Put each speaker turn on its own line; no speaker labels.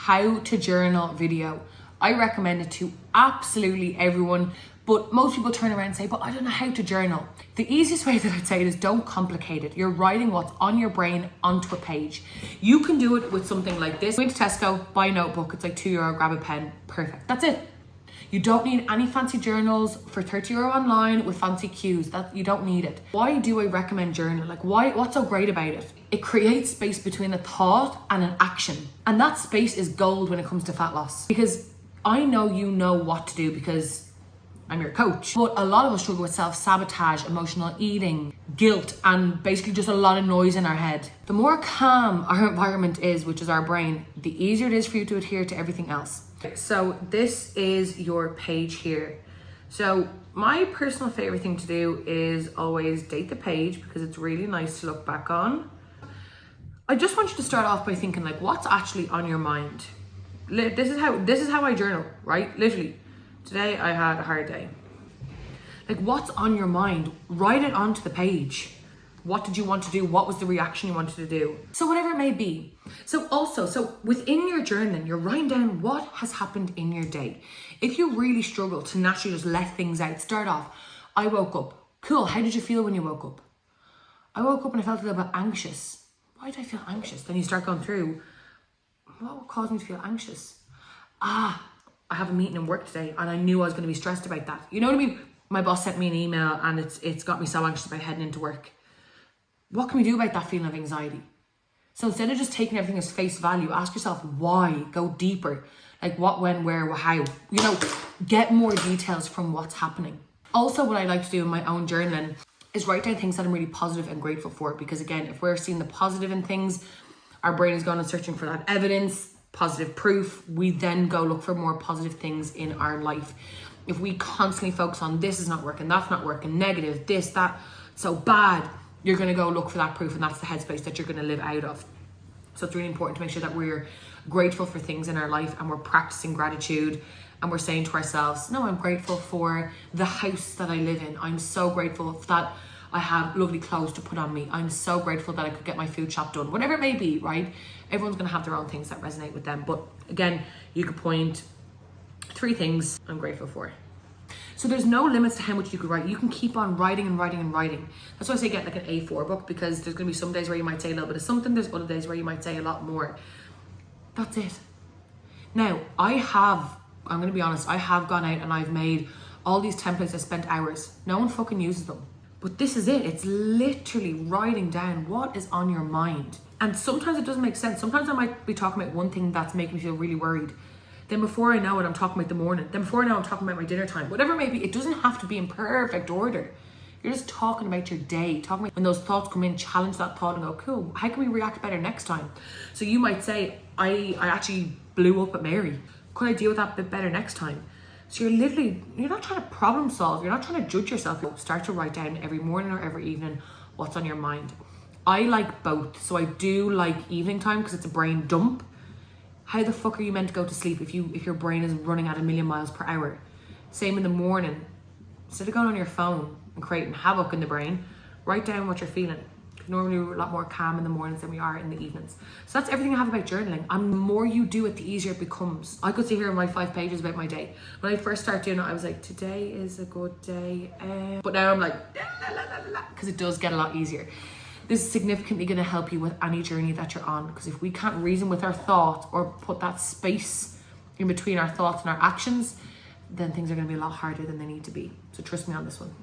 how to journal video. I recommend it to absolutely everyone, but most people turn around and say, but I don't know how to journal. The easiest way that I'd say it is don't complicate it. You're writing what's on your brain onto a page. You can do it with something like this. Go into Tesco, buy a notebook, it's like €2, grab a pen, perfect. That's it. You don't need any fancy journals for €30 online with fancy cues. That you don't need it. Why do I recommend journal? Like what's so great about it? It creates space between a thought and an action. And that space is gold when it comes to fat loss. Because I know you know what to do because I'm your coach. But a lot of us struggle with self-sabotage, emotional eating, guilt, and basically just a lot of noise in our head. The more calm our environment is, which is our brain, the easier it is for you to adhere to everything else. So this is your page here. So my personal favorite thing to do is always date the page because it's really nice to look back on. I just want you to start off by thinking like, what's actually on your mind? This is how I journal, right? Literally, today I had a hard day. Like, what's on your mind? Write it onto the page. What did you want to do? What was the reaction you wanted to do? So whatever it may be. So within your journaling, you're writing down what has happened in your day. If you really struggle to naturally just let things out, start off, I woke up. Cool, how did you feel when you woke up? I woke up and I felt a little bit anxious. Why did I feel anxious? Then you start going through, what caused me to feel anxious? I have a meeting in work today and I knew I was going to be stressed about that. You know what I mean? My boss sent me an email and it's got me so anxious about heading into work. What can we do about that feeling of anxiety? So instead of just taking everything as face value, ask yourself why, go deeper. Like what, when, where, how, get more details from what's happening. Also, what I like to do in my own journaling is write down things that I'm really positive and grateful for. Because again, if we're seeing the positive in things, our brain is going and searching for that evidence, positive proof. We then go look for more positive things in our life. If we constantly focus on this is not working, that's not working, negative, this, that, so bad, you're going to go look for that proof, and that's the headspace that you're going to live out of. So it's really important to make sure that we're grateful for things in our life and we're practicing gratitude and we're saying to ourselves, no, I'm grateful for the house that I live in. I'm so grateful that I have lovely clothes to put on me. I'm so grateful that I could get my food shop done. Whatever it may be, right? Everyone's going to have their own things that resonate with them. But again, you could point 3 things I'm grateful for. So there's no limits to how much you could write. You can keep on writing and writing and writing. That's why I say get like an A4 book, because there's going to be some days where you might say a little bit of something. There's other days where you might say a lot more. That's it. Now, I'm going to be honest, I have gone out and I've made all these templates. I spent hours. No one fucking uses them. But this is it. It's literally writing down what is on your mind. And sometimes it doesn't make sense. Sometimes I might be talking about one thing that's making me feel really worried. Then before I know it, I'm talking about the morning. Then before I know, I'm talking about my dinner time. Whatever it may be, it doesn't have to be in perfect order. You're just talking about your day. Talking about when those thoughts come in, challenge that thought and go, cool, how can we react better next time? So you might say, I actually blew up at Mary. Could I deal with that a bit better next time? So you're not trying to problem solve. You're not trying to judge yourself. You start to write down every morning or every evening what's on your mind. I like both. So I do like evening time because it's a brain dump. How the fuck are you meant to go to sleep if your brain is running at 1,000,000 miles per hour? Same in the morning. Instead of going on your phone and creating havoc in the brain, write down what you're feeling. Normally we're a lot more calm in the mornings than we are in the evenings. So that's everything I have about journaling. And the more you do it, the easier it becomes. I could sit here and write 5 pages about my day. When I first started doing it, I was like, today is a good day. But now I'm like, because it does get a lot easier. This is significantly going to help you with any journey that you're on. Because if we can't reason with our thoughts or put that space in between our thoughts and our actions, then things are going to be a lot harder than they need to be. So trust me on this one.